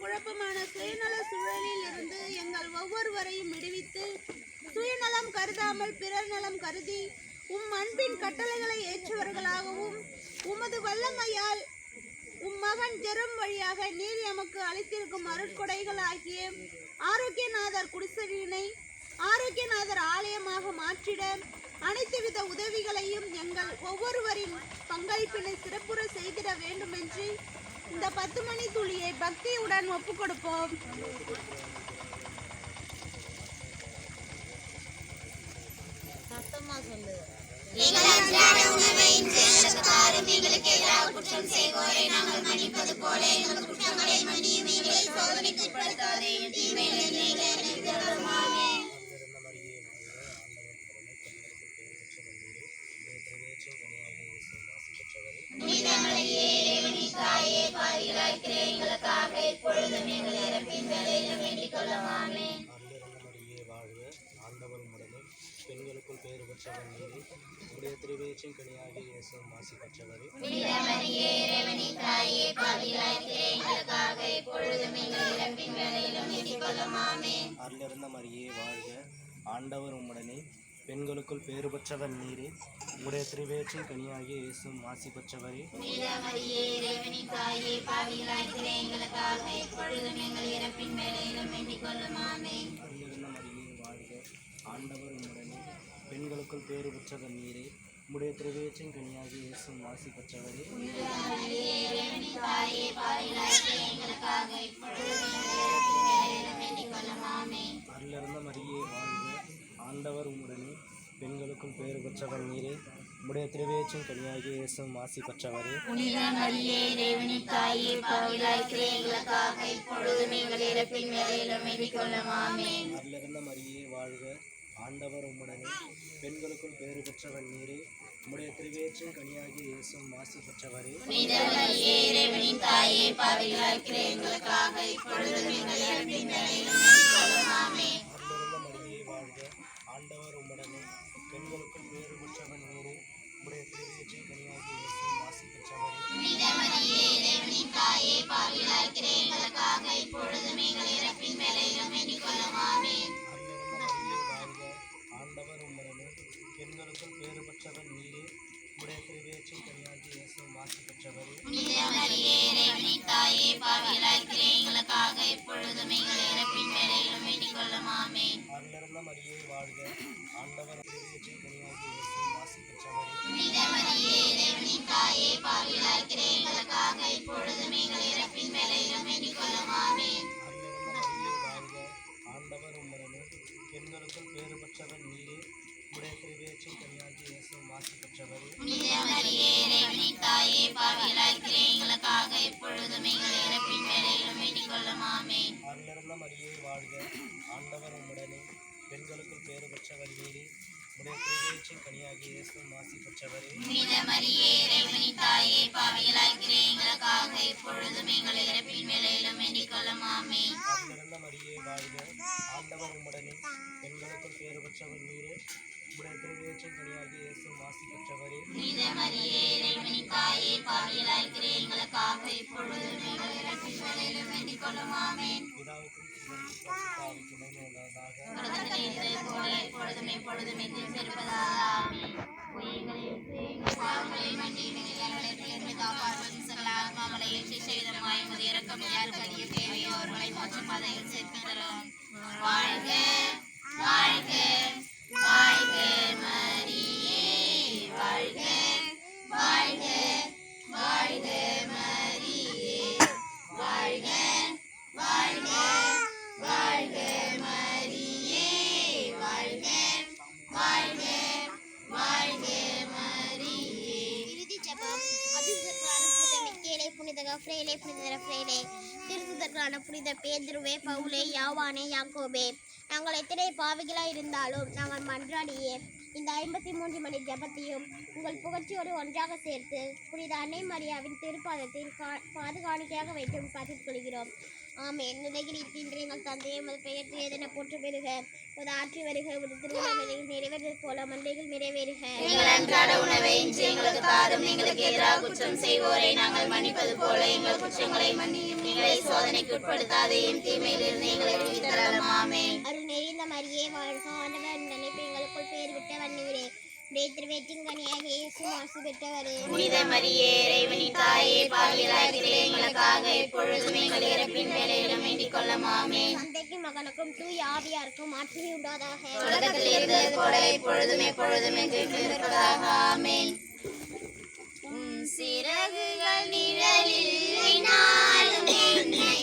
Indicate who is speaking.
Speaker 1: குழப்பமான சுயநல சூழலில் இருந்து எங்கள் ஒவ்வொருவரையும் விடுவித்து சுயநலம் கருதாமல் பிறர் நலம் கருதி உம் அன்பின் கட்டளைகளை ஏற்றவர்களாகவும் உமது வல்லமையால் உம் மகன் ஜெரம் வழியாக நீர் எமக்கு அளித்திருக்கும் அருட்கொடைகள் ஆகிய ஆரோக்கியநாதர் குடிசையினை ஆரோக்கியநாதர் ஆலயமாக மாற்றிட அனைத்து வித உதவிகளையும் எங்கள் ஒவ்வொருவரின் பங்களிப்பினை சிறப்புற செய்திட வேண்டும் என்று இந்த 10 மணி துளியை பக்தியுடன் ஒப்புக் கொடுப்போம். சத்தமா சொல்லு.
Speaker 2: எங்கள் அன்றாட உணவை இன்று எங்களுக்கு தாரும். எங்களுக்கு எதிராக குற்றம் செய்வோரை நாங்கள் மன்னிப்பது போல எங்கள் குற்றங்களை மன்னியும். எங்களை சோதனைக்கு உட்படுத்தாதே, தீமையிலிருந்து எங்களை விடுவித்தருளும். ஆமென். புனித மரியே, இறைவனின் தாயே, பாவிகளாகிய எங்களுக்காக இப்பொழுதும் எங்கள் இறப்பின் வேளையிலும் வேண்டிக் கொள்ளும். ஆமென்.
Speaker 3: பெண்களுக்குள் பேறு பெற்றவர் நீரே, உடைய திருவேற்றின் கனியாகிய இயேசுவும் ஆசி பெற்றவரே.
Speaker 2: புனித மரியே, இறைவனின் தாயே, பாவிகளாகிய எங்களுக்காக இப்பொழுதும் எங்கள் இறப்பின் வேளையிலும் வேண்டிக் கொள்ளும். ஆமென்.
Speaker 3: அருளிருந்த மரியே வாழ்க, ஆண்டவர் உம்முடனே, பெண்களுக்குள் பேறு பெற்றவர் நீரே, உடைய திருவேற்றின் கனியாகிய இயேசுவும் ஆசி பெற்றவரே.
Speaker 2: புனித மரியே, இறைவனின் தாயே, பாவிகளாகிய எங்களுக்காக இப்பொழுதும் எங்கள் இறப்பின் வேளையிலும் வேண்டிக் கொள்ளும். ஆமென்.
Speaker 3: அருளிருந்த மரியே வாழ்க, ஆண்டவர் உம்முடனே, பெண்களுக்குள் பேறு பெற்றவர் நீரே, உடைய திருவேற்றின் கனியாகிய இயேசுவும் ஆசி பெற்றவரே.
Speaker 2: புனித மரியே, இறைவனின் தாயே, பாவிகளாகிய எங்களுக்காக இப்பொழுதும் எங்கள் இறப்பின் வேளையிலும் வேண்டிக் கொள்ளும். ஆமென்.
Speaker 3: அருளிருந்த மரியே வாழ்க, ஆண்டவர் உம்முடனே, பெண்களுக்குள் பேறு பெற்றவர் நீரே, உடைய திருவேற்றின் கனியாகிய இயேசுவும் ஆசி பெற்றவரே.
Speaker 2: புனித மரியே, இறைவனின் தாயே, பாவிகளாகிய எங்களுக்காக இப்பொழுதும் எங்கள் இறப்பின் வேளையிலும் வேண்டிக் கொள்ளும். ஆமென்.
Speaker 3: அருளிருந்த மரியே வாழ்க, ஆண்டவர் உம்முடனே, பெண்களுக்குள் பேறு பெற்றவர் நீரே, உடைய திருவேற்றின் கனியாகிய இயேசுவும் ஆசி பெற்றவரே.
Speaker 2: புனித மரியே, இறைவனின் தாயே, பாவிகளாகிய எங்களுக்காக இப்பொழுதும் எங்கள் இறப்பின் வேளையிலும் வேண்டிக் கொள்ளும். ஆமென்.
Speaker 3: அருளிருந்த மரியே வாழ்க, ஆண்டவர் உம்முடனே, பெண்களுக்குள் பேறு பெற்றவர் நீரே, உடைய திருவேற்றின் கனியாகிய இயேசுவும் ஆசி பெற்றவரே.
Speaker 2: புனித மரியே, இறைவனின் தாயே, பாவிகளாகிய எங்களுக்காக இப்பொழுதும் எங்கள் இறப்பின் வேளையிலும் வேண்டிக் கொள்ளும். ஆமென்.
Speaker 3: அருளிருந்த மரியே வாழ்க, ஆண்டவர் உம்முடனே, பெண்களுக்குள் பேறு பெற்றவர் நீரே, உடைய திருவேற்றின் கனியாகிய இயேசுவும் ஆசி பெற்றவரே.
Speaker 2: புனித மரியே, இறைவனின் தாயே, பாவிகளாகிய எங்களுக்காக இப்பொழுதும் எங்கள் இறப்பின் வேளையிலும் வேண்டிக் கொள்ளும். ஆமென்.
Speaker 3: அருளிருந்த மரியே வாழ்க, ஆண்டவர் திருவேற்றின் கனியாகிய இயேசுவும் ஆசி பெற்றவரே.
Speaker 2: புனித மரியே, இறைவனின் தாயே, பாவிகளாகிய எங்களுக்காக இப்பொழுதும் எங்கள் இறப்பின் வேளையிலும் வேண்டிக் கொள்ளும். ஆமென்.
Speaker 3: அருளிருந்த மரியே வாழ்க, ஆண்டவர் உம்முடனே, பெண்களுக்குள் பேறு பெற்றவர் நீரே, உடைய திருவேற்றின் கனியாகிய இயேசுவும் ஆசி பெற்றவரே.
Speaker 2: புனித மரியே, இறைவனின் தாயே, பாவிகளாகிய எங்களுக்காக இப்பொழுதும் எங்கள் இறப்பின் வேளையிலும் வேண்டிக் கொள்ளும். ஆமென்.
Speaker 3: அருளிருந்த மரியே வாழ்க, ஆண்டவர் உம்முடனே, பெண்களுக்குள் பேறு பெற்றவர் நீரே, உடைய திருவேற்றின் கனியாகிய இயேசுவும் ஆசி பெற்றவரே.
Speaker 2: புனித மரியே, இறைவனின் தாயே, பாவிகளாகிய எங்களுக்காக இப்பொழுதும் எங்கள் இறப்பின் வேளையிலும் வேண்டிக் கொள்ளும். ஆமென்.
Speaker 3: அருளிருந்த மரியே வாழ்க, ஆண்டவர் உம்முடனே, பெண்களுக்குள் பேறு பெற்றவர் நீரே, உடைய திருவேற்றின் கனியாகிய இயேசுவும் ஆசி பெற்றவரே.
Speaker 2: புனித மரியே, இறைவனின் தாயே, பாவிகளாகிய எங்களுக்காக இப்பொழுதும் எங்கள் இறப்பின் வேளையிலும் வேண்டிக் கொள்ளும். ஆமென்.
Speaker 3: பிதாவுக்கும் சுதனுக்கும் பரிசுத்த ஆவிக்கும் மகிமை உண்டாவதாக.
Speaker 2: தொடர்ந்து இருந்தது போல இப்பொழுதும் எப்பொழுதும் என்றும் இருப்பதாக. ஆமென். எங்கள் பாவங்களை மன்னியும், எங்கள் இடத்திலிருந்து காப்பாற்றும், சகல ஆத்மாக்களை செய்தமாய் உமது இரக்கம் யாருக்கு அறிய தேவையோ அவர்களை மோட்ச பாதையில் சேர்த்து தரும். வாழ்க வாழ்க வாழ்க மரியே, வாழ்க வாழ்க வாழ்க மரியே, வாழ்க வாழ்க வாழ்க மரியே, வாழ்க வாழ்க வாழ்க மரியே.
Speaker 4: இறுதி ஜெபம். அபிஷேகமான புனித மிக்கேலே, புனித கஃப்ரேலே, புனித ரஃபேலே, திருத்துதர்களான புனித பேதுருவே, பவுலே, யாவானே, யாக்கோபே, நாங்கள் எத்தனை பாவிகளாக இருந்தாலும் நாங்கள் மன்றாடியே இந்த 53 மணி ஜெபத்தையும் உங்கள் புகழ்ச்சியோடு ஒன்றாக சேர்த்து புனித அன்னை மரியாவின் திருப்பாதத்தில் பாது காணிக்கையாக வைத்து பதித்துக் கொள்கிறோம். ஆமென். உலகில் இருக்கின்ற எங்கள் தந்தையை உமது பெயர் ஏதென போற்று பெறுக. உமது ஆட்சி வருக. உமது திருவிழாவில் நிறைவேறுவது போல மண்டைகள் நிறைவேறுக.
Speaker 2: எங்கள் அன்றாட உணவை இன்று எங்களுக்கு தாரும். எங்களுக்கு எதிராக குற்றம் செய்வோரை நாங்கள் மன்னிப்பது போல எங்கள் குற்றங்களை மன்னியும். எங்களை சோதனைக்கு உட்படுத்தாதையும் தீமையிலிருந்து எங்களை விடுவித்தரலும். ஆமென்.
Speaker 4: அருள் நிறைந்த மரியே வாழ்க. ஆண்டவர் நினைப்பு எங்களுக்குள் பேர் விட்டவர் நீரே. திருவேற்றின் கனியாக இயேசு மாசு பெற்றவரே.
Speaker 2: புனித மரியே, இறைவனின் தாயே, பாவிகளாகிய எங்களுக்காக இப்பொழுதும் எங்கள் இறப்பின் வேளையிலும் வேண்டிக் கொள்ளும். ஆமென்.
Speaker 4: தந்தைக்கும் மகனுக்கும் தூய ஆவியாருக்கும் ஆட்சி உண்டாதாக.
Speaker 2: உலகத்தில் இருந்தது போல இப்பொழுதும் எப்பொழுதும் என்றென்றும் இருப்பதாக. ஆமென். சிறகுகள் நிழலில் நாளும் என்னை